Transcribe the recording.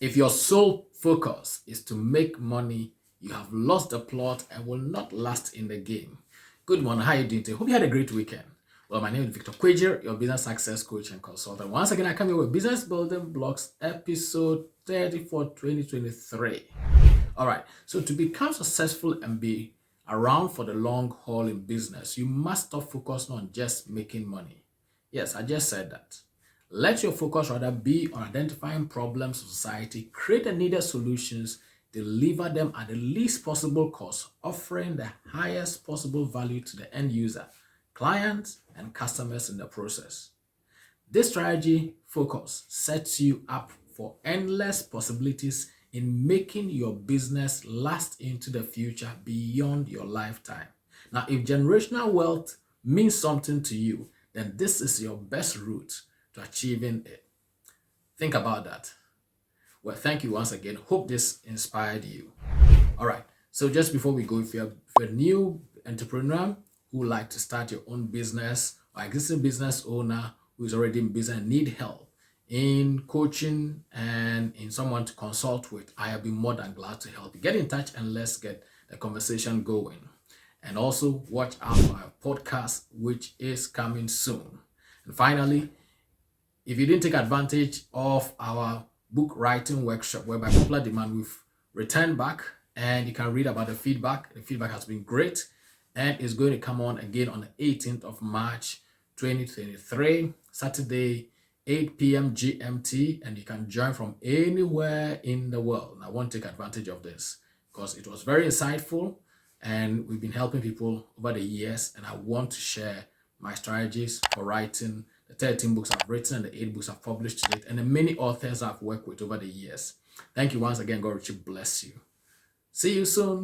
If your sole focus is to make money, you have lost the plot and will not last in the game. Good morning, how are you doing today? Hope you had a great weekend. Well, my name is Victor Quajer, your business success coach and consultant. Once again, I come here with Business Building Blocks episode 30 for 2023. All right, so to become successful and be around for the long haul in business, you must stop focusing on just making money. Yes, I just said that. Let your focus rather be on identifying problems in society, create the needed solutions, deliver them at the least possible cost, offering the highest possible value to the end user, clients, and customers in the process. This strategy focus sets you up for endless possibilities in making your business last into the future beyond your lifetime. Now, if generational wealth means something to you, then this is your best route to achieving it. Think about that. Well, thank you once again. Hope this inspired you. All right. So just before we go, if you're a new entrepreneur who would like to start your own business or existing business owner who is already in business and need help in coaching and in someone to consult with, I'll be more than glad to help you. Get in touch and let's get the conversation going. And also watch out for our podcast, which is coming soon. And finally, if you didn't take advantage of our book writing workshop, where by popular demand we've returned back and you can read about the feedback. The feedback has been great and it's going to come on again on the 18th of March 2023, Saturday, 8 p.m. GMT, and you can join from anywhere in the world. I want to take advantage of this because it was very insightful and we've been helping people over the years, and I want to share my strategies for writing the 13 books I've written and the 8 books I've published to date, and the many authors I've worked with over the years. Thank you once again. God richly bless you. See you soon.